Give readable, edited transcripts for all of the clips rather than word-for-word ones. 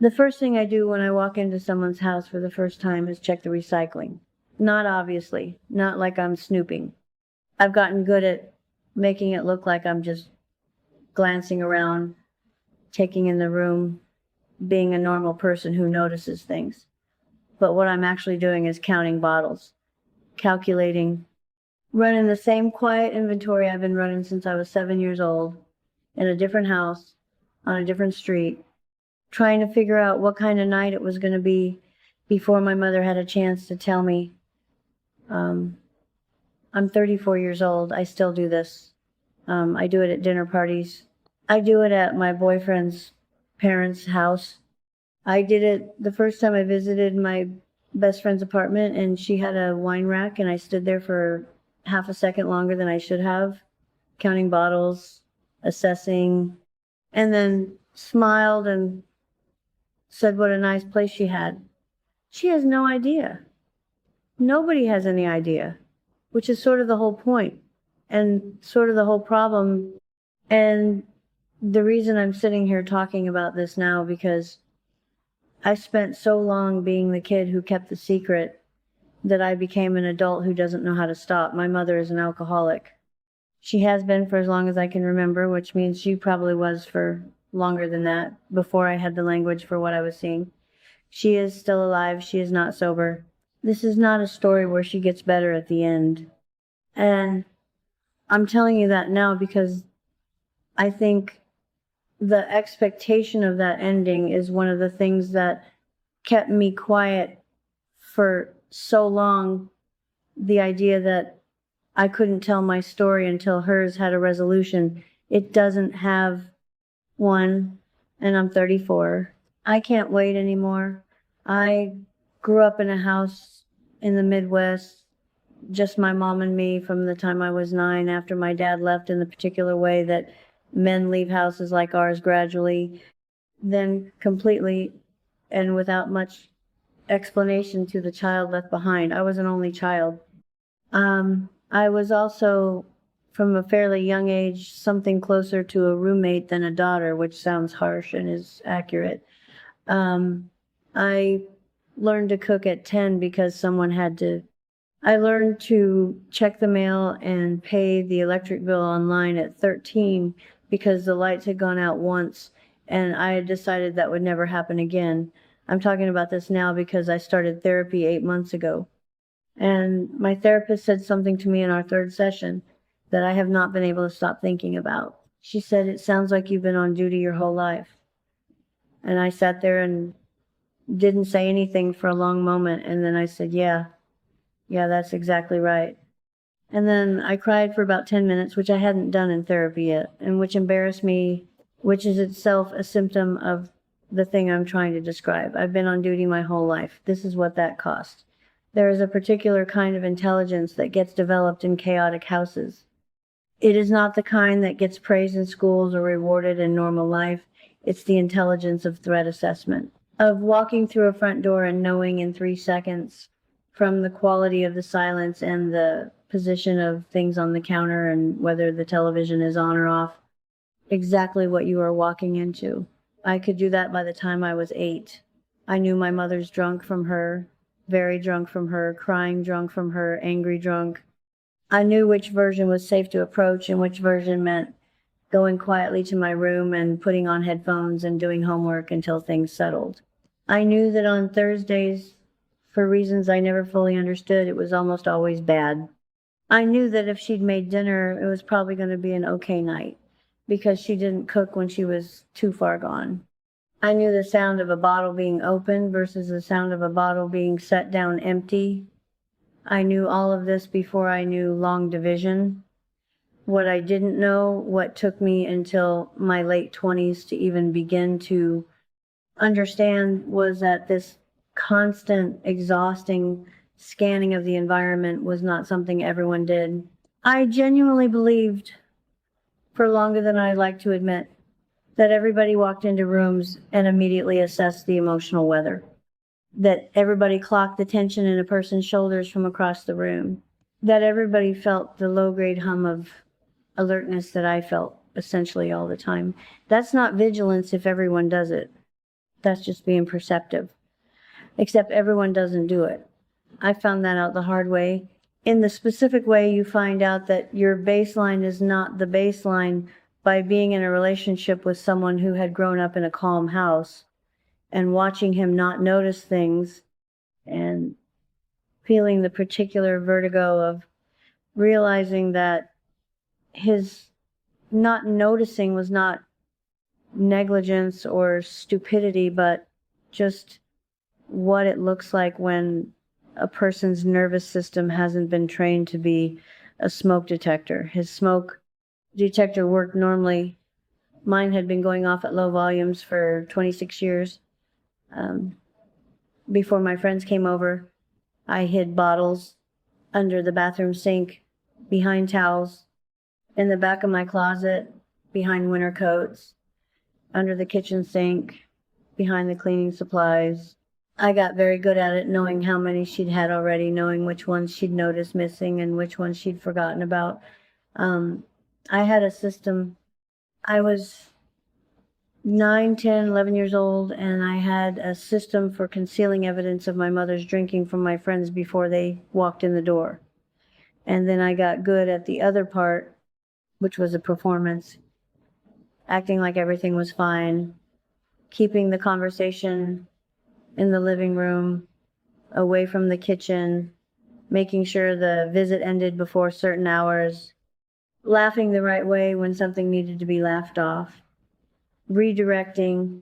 The first thing I do when I walk into someone's house for the first time is check the recycling. Not obviously, not like I'm snooping. I've gotten good at making it look like I'm just glancing around, taking in the room, being a normal person who notices things. But what I'm actually doing is counting bottles, calculating, running the same quiet inventory I've been running since I was 7 years old, in a different house, on a different street, trying to figure out what kind of night it was going to be before my mother had a chance to tell me. Um, I'm 34 years old. I still do this. I do it at dinner parties. I do it at my boyfriend's parents' house. I did it the first time I visited my best friend's apartment, and she had a wine rack, and I stood there for half a second longer than I should have, counting bottles, assessing, and then smiled and said what a nice place she had. She has no idea. Nobody has any idea, which is sort of the whole point and sort of the whole problem. And the reason I'm sitting here talking about this now, because I spent so long being the kid who kept the secret that I became an adult who doesn't know how to stop. My mother is an alcoholic. She has been for as long as I can remember, which means she probably was for longer than that, before I had the language for what I was seeing. She is still alive. She is not sober. This is not a story where she gets better at the end. And I'm telling you that now because I think the expectation of that ending is one of the things that kept me quiet for so long. The idea that I couldn't tell my story until hers had a resolution. It doesn't have one, and I'm 34. I can't wait anymore. I grew up in a house in the Midwest, just my mom and me from the time I was 9, after my dad left in the particular way that men leave houses like ours gradually, then completely and without much explanation to the child left behind. I was an only child. I was also, from a fairly young age, something closer to a roommate than a daughter, which sounds harsh and is accurate. I learned to cook at 10 because someone had to. I learned to check the mail and pay the electric bill online at 13 because the lights had gone out once, and I had decided that would never happen again. I'm talking about this now because I started therapy 8 months ago. And my therapist said something to me in our third session that I have not been able to stop thinking about. She said, "It sounds like you've been on duty your whole life." And I sat there and didn't say anything for a long moment. And then I said, yeah, that's exactly right. And then I cried for about 10 minutes, which I hadn't done in therapy yet, and which embarrassed me, which is itself a symptom of the thing I'm trying to describe. I've been on duty my whole life. This is what that cost. There is a particular kind of intelligence that gets developed in chaotic houses. It is not the kind that gets praised in schools or rewarded in normal life. It's the intelligence of threat assessment, of walking through a front door and knowing in 3 seconds, from the quality of the silence and the position of things on the counter and whether the television is on or off, exactly what you are walking into. I could do that by the time I was 8. I knew my mother's drunk from her, very drunk from her, crying drunk from her, angry drunk. I knew which version was safe to approach and which version meant going quietly to my room and putting on headphones and doing homework until things settled. I knew that on Thursdays, for reasons I never fully understood, it was almost always bad. I knew that if she'd made dinner, it was probably going to be an okay night because she didn't cook when she was too far gone. I knew the sound of a bottle being opened versus the sound of a bottle being set down empty. I knew all of this before I knew long division. What I didn't know, what took me until my late 20s to even begin to understand, was that this constant, exhausting scanning of the environment was not something everyone did. I genuinely believed, for longer than I'd like to admit, that everybody walked into rooms and immediately assessed the emotional weather, that everybody clocked the tension in a person's shoulders from across the room, that everybody felt the low-grade hum of alertness that I felt essentially all the time. That's not vigilance if everyone does it. That's just being perceptive. Except everyone doesn't do it. I found that out the hard way. In the specific way, you find out that your baseline is not the baseline by being in a relationship with someone who had grown up in a calm house and watching him not notice things and feeling the particular vertigo of realizing that his not noticing was not negligence or stupidity, but just what it looks like when a person's nervous system hasn't been trained to be a smoke detector. His smoke detector worked normally. Mine had been going off at low volumes for 26 years. Before my friends came over, I hid bottles under the bathroom sink, behind towels, in the back of my closet, behind winter coats, under the kitchen sink, behind the cleaning supplies. I got very good at it, knowing how many she'd had already, knowing which ones she'd noticed missing and which ones she'd forgotten about. I had a system. I was 9, 10, 11 years old, and I had a system for concealing evidence of my mother's drinking from my friends before they walked in the door. And then I got good at the other part, which was a performance, acting like everything was fine, keeping the conversation in the living room, away from the kitchen, making sure the visit ended before certain hours, laughing the right way when something needed to be laughed off, redirecting,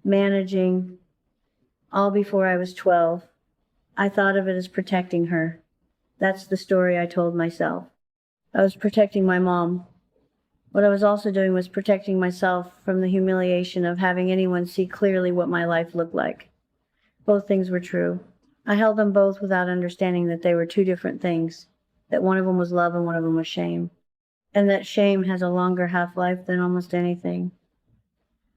managing, all before I was 12. I thought of it as protecting her. That's the story I told myself. I was protecting my mom. What I was also doing was protecting myself from the humiliation of having anyone see clearly what my life looked like. Both things were true. I held them both without understanding that they were two different things, that one of them was love and one of them was shame, and that shame has a longer half-life than almost anything.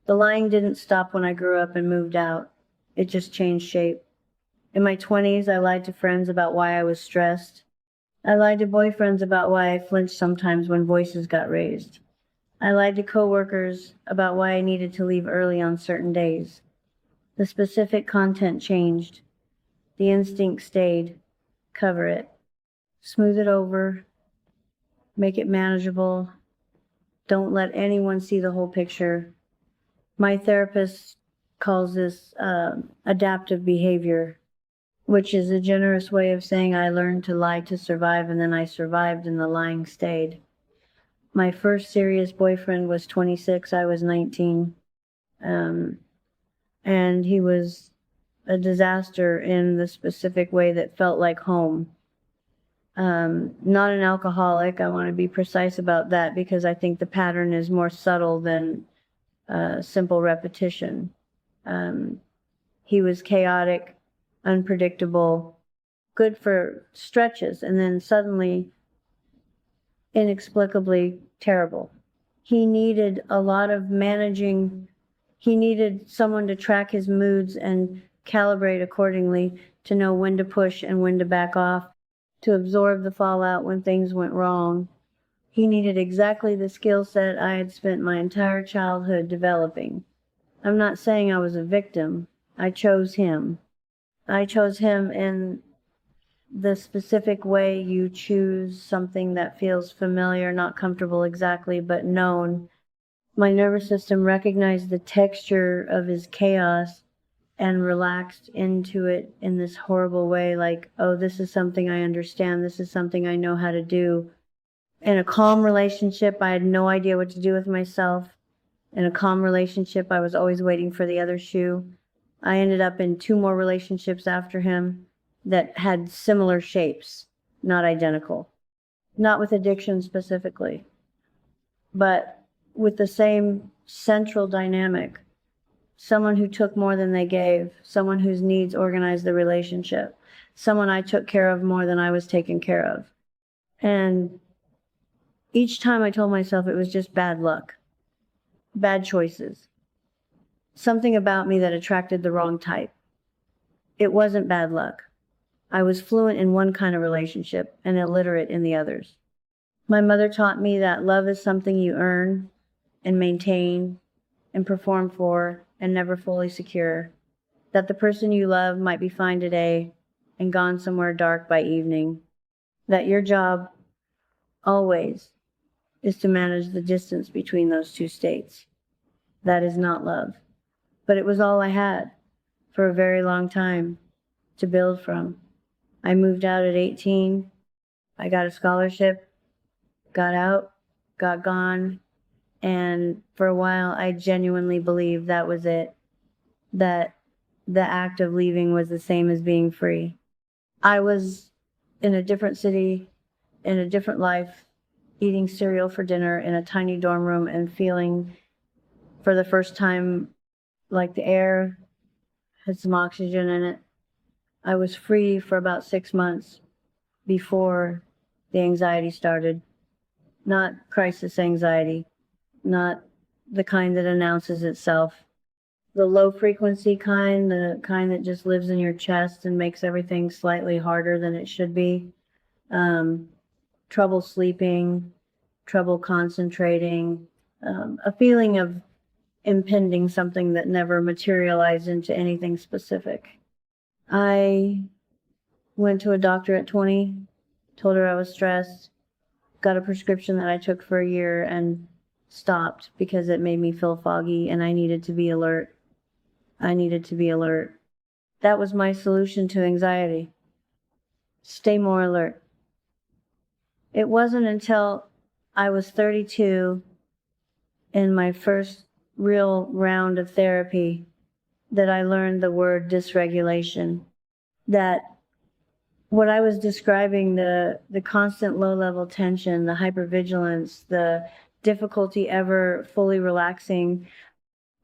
The lying didn't stop when I grew up and moved out. It just changed shape. In my 20s, I lied to friends about why I was stressed. I lied to boyfriends about why I flinched sometimes when voices got raised. I lied to coworkers about why I needed to leave early on certain days. The specific content changed. The instinct stayed. Cover it. Smooth it over. Make it manageable. Don't let anyone see the whole picture. My therapist calls this adaptive behavior, which is a generous way of saying I learned to lie to survive, and then I survived and the lying stayed. My first serious boyfriend was 26, I was 19. And he was a disaster in the specific way that felt like home. Not an alcoholic, I want to be precise about that because I think the pattern is more subtle than simple repetition. He was chaotic, unpredictable, good for stretches, and then suddenly, inexplicably terrible. He needed a lot of managing. He needed someone to track his moods and calibrate accordingly to know when to push and when to back off, to absorb the fallout when things went wrong. He needed exactly the skill set I had spent my entire childhood developing. I'm not saying I was a victim. I chose him. I chose him in the specific way you choose something that feels familiar, not comfortable exactly, but known. My nervous system recognized the texture of his chaos and relaxed into it in this horrible way, like, oh, this is something I understand. This is something I know how to do. In a calm relationship, I had no idea what to do with myself. In a calm relationship, I was always waiting for the other shoe. I ended up in 2 more relationships after him that had similar shapes, not identical. Not with addiction specifically, but with the same central dynamic. Someone who took more than they gave, someone whose needs organized the relationship, someone I took care of more than I was taken care of. And each time I told myself it was just bad luck, bad choices, something about me that attracted the wrong type. It wasn't bad luck. I was fluent in one kind of relationship and illiterate in the others. My mother taught me that love is something you earn and maintain and perform for and never fully secure, that the person you love might be fine today and gone somewhere dark by evening, that your job always is to manage the distance between those two states. That is not love. But it was all I had for a very long time to build from. I moved out at 18. I got a scholarship, got out, got gone, and for a while I genuinely believed that was it, that the act of leaving was the same as being free. I was in a different city, in a different life, eating cereal for dinner in a tiny dorm room and feeling for the first time like the air had some oxygen in it. I was free for about 6 months before the anxiety started. Not crisis anxiety, not the kind that announces itself. The low frequency kind, the kind that just lives in your chest and makes everything slightly harder than it should be. Trouble sleeping, trouble concentrating, a feeling of impending something that never materialized into anything specific. I went to a doctor at 20, told her I was stressed, got a prescription that I took for a year and stopped because it made me feel foggy and I needed to be alert. I needed to be alert. That was my solution to anxiety. Stay more alert. It wasn't until I was 32 in my first real round of therapy that I learned the word dysregulation. That what I was describing, the constant low-level tension, the hypervigilance, the difficulty ever fully relaxing,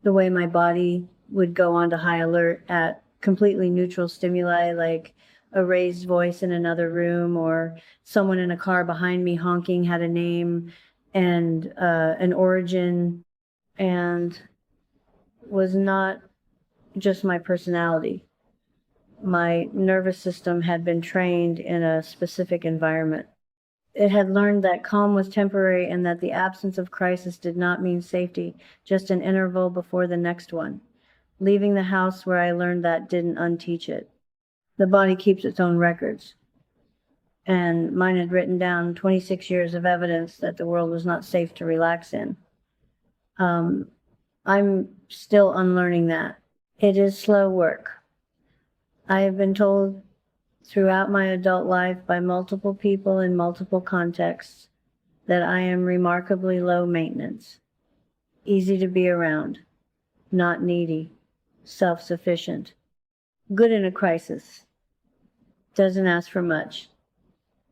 the way my body would go on to high alert at completely neutral stimuli like a raised voice in another room or someone in a car behind me honking had a name and an origin and was not just my personality. My nervous system had been trained in a specific environment. It had learned that calm was temporary and that the absence of crisis did not mean safety, just an interval before the next one. Leaving the house where I learned that didn't unteach it. The body keeps its own records. And mine had written down 26 years of evidence that the world was not safe to relax in. I'm still unlearning that. It is slow work. I have been told throughout my adult life by multiple people in multiple contexts that I am remarkably low maintenance, easy to be around, not needy, self-sufficient, good in a crisis, doesn't ask for much.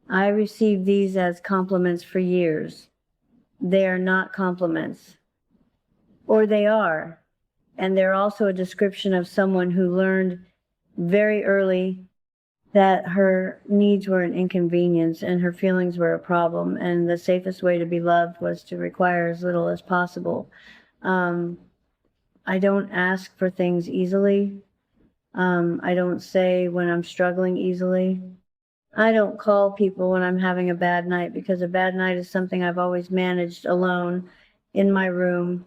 I received these as compliments for years. They are not compliments. Or they are, and they're also a description of someone who learned very early that her needs were an inconvenience and her feelings were a problem, and the safest way to be loved was to require as little as possible. I don't ask for things easily. I don't say when I'm struggling easily. I don't call people when I'm having a bad night because a bad night is something I've always managed alone in my room,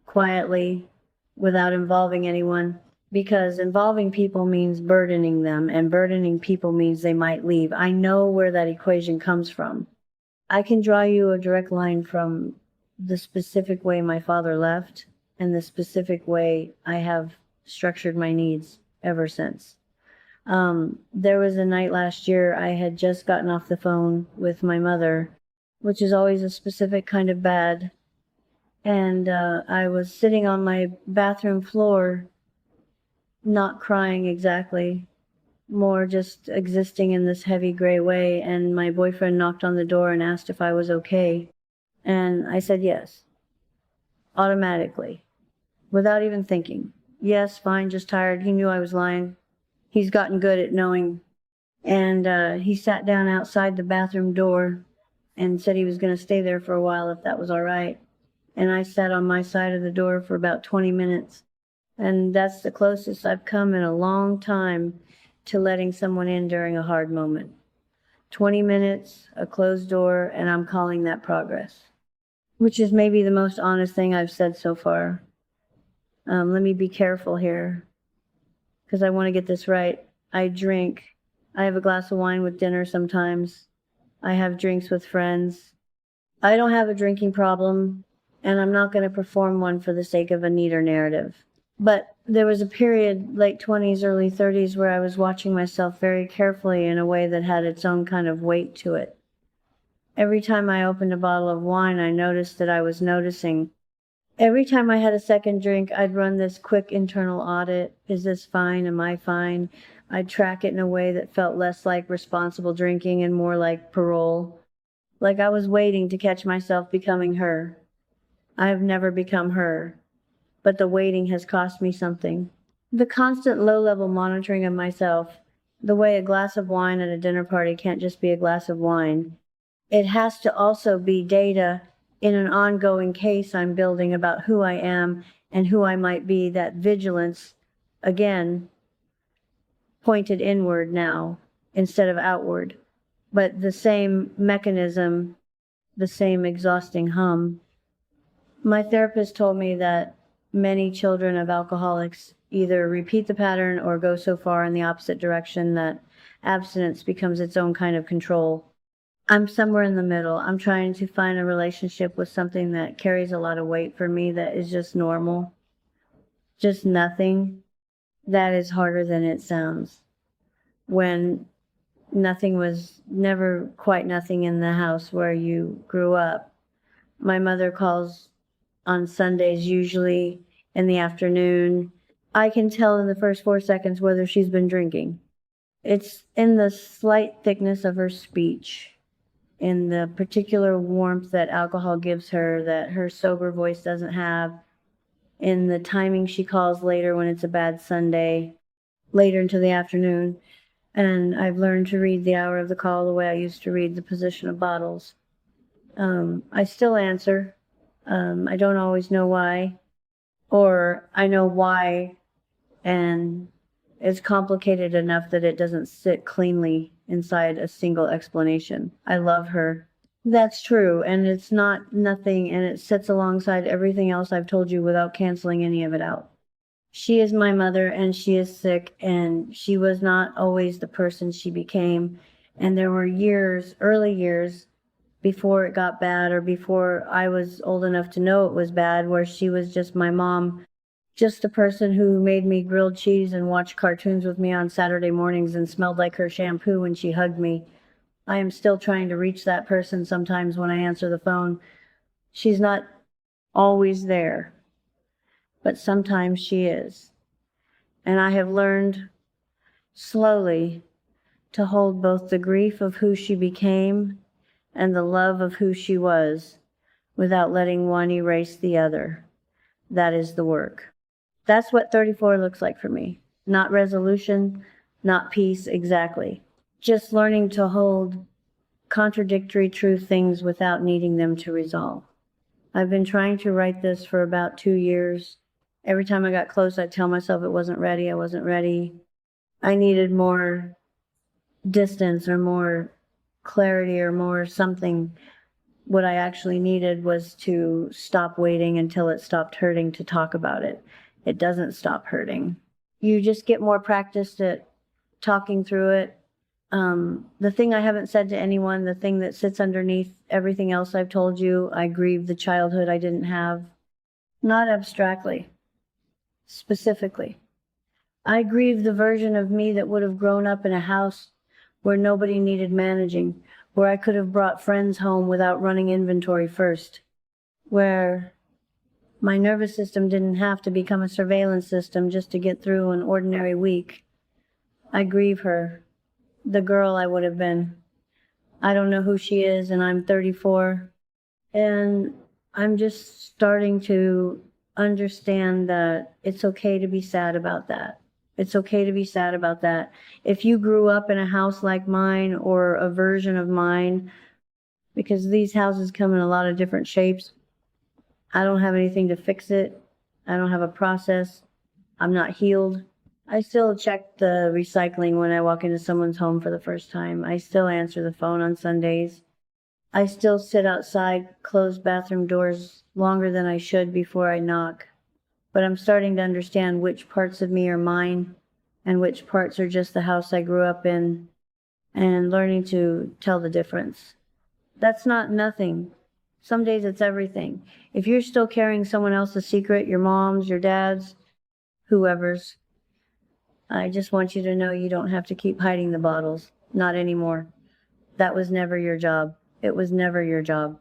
quietly, without involving anyone. Because involving people means burdening them, and burdening people means they might leave. I know where that equation comes from. I can draw you a direct line from the specific way my father left and the specific way I have structured my needs ever since. There was a night last year I had just gotten off the phone with my mother, which is always a specific kind of bad. And I was sitting on my bathroom floor, not crying exactly, more just existing in this heavy gray way. And my boyfriend knocked on the door and asked if I was okay. And I said yes, automatically, without even thinking. Yes, fine, just tired. He knew I was lying. He's gotten good at knowing. And he sat down outside the bathroom door and said he was going to stay there for a while if that was all right. And I sat on my side of the door for about 20 minutes. And that's the closest I've come in a long time to letting someone in during a hard moment. 20 minutes, a closed door, and I'm calling that progress. Which is maybe the most honest thing I've said so far. Let me be careful here because I want to get this right. I drink. I have a glass of wine with dinner sometimes. I have drinks with friends. I don't have a drinking problem, and I'm not going to perform one for the sake of a neater narrative. But there was a period, late 20s, early 30s, where I was watching myself very carefully in a way that had its own kind of weight to it. Every time I opened a bottle of wine, I noticed that I was noticing. Every time I had a second drink, I'd run this quick internal audit. Is this fine? Am I fine? I'd track it in a way that felt less like responsible drinking and more like parole. Like I was waiting to catch myself becoming her. I have never become her, but the waiting has cost me something. The constant low-level monitoring of myself, the way a glass of wine at a dinner party can't just be a glass of wine. It has to also be data in an ongoing case I'm building about who I am and who I might be, that vigilance, again, pointed inward now instead of outward. But the same mechanism, the same exhausting hum. My therapist told me that many children of alcoholics either repeat the pattern or go so far in the opposite direction that abstinence becomes its own kind of control. I'm somewhere in the middle. I'm trying to find a relationship with something that carries a lot of weight for me that is just normal, just nothing. That is harder than it sounds. When nothing was never quite nothing in the house where you grew up. My mother calls on Sundays, usually in the afternoon. I can tell in the first 4 seconds whether she's been drinking. It's in the slight thickness of her speech, in the particular warmth that alcohol gives her that her sober voice doesn't have, in the timing she calls later when it's a bad Sunday, later into the afternoon. And I've learned to read the hour of the call the way I used to read the position of bottles. I still answer. I don't always know why, or I know why, and it's complicated enough that it doesn't sit cleanly inside a single explanation. I love her. That's true, and it's not nothing, and it sits alongside everything else I've told you without canceling any of it out. She is my mother, and she is sick, and she was not always the person she became. And there were years, early years, before it got bad or before I was old enough to know it was bad, where she was just my mom, just a person who made me grilled cheese and watched cartoons with me on Saturday mornings and smelled like her shampoo when she hugged me. I am still trying to reach that person sometimes when I answer the phone. She's not always there, but sometimes she is. And I have learned slowly to hold both the grief of who she became and the love of who she was without letting one erase the other. That is the work. That's what 34 looks like for me. Not resolution, not peace exactly. Just learning to hold contradictory true things without needing them to resolve. I've been trying to write this for about 2 years. Every time I got close, I'd tell myself it wasn't ready, I wasn't ready. I needed more distance or more clarity or more something. What I actually needed was to stop waiting until it stopped hurting to talk about it. It doesn't stop hurting. You just get more practiced at talking through it. The thing I haven't said to anyone, the thing that sits underneath everything else I've told you, I grieve the childhood I didn't have. Not abstractly, specifically. I grieve the version of me that would have grown up in a house where nobody needed managing, where I could have brought friends home without running inventory first, where my nervous system didn't have to become a surveillance system just to get through an ordinary week. I grieve her, the girl I would have been. I don't know who she is, and I'm 34, and I'm just starting to understand that it's okay to be sad about that. It's okay to be sad about that. If you grew up in a house like mine or a version of mine, because these houses come in a lot of different shapes, I don't have anything to fix it. I don't have a process. I'm not healed. I still check the recycling when I walk into someone's home for the first time. I still answer the phone on Sundays. I still sit outside closed bathroom doors longer than I should before I knock. but I'm starting to understand which parts of me are mine and which parts are just the house I grew up in, and learning to tell the difference. That's not nothing. Some days it's everything. If you're still carrying someone else's secret, your mom's, your dad's, whoever's, I just want you to know you don't have to keep hiding the bottles. Not anymore. That was never your job. It was never your job.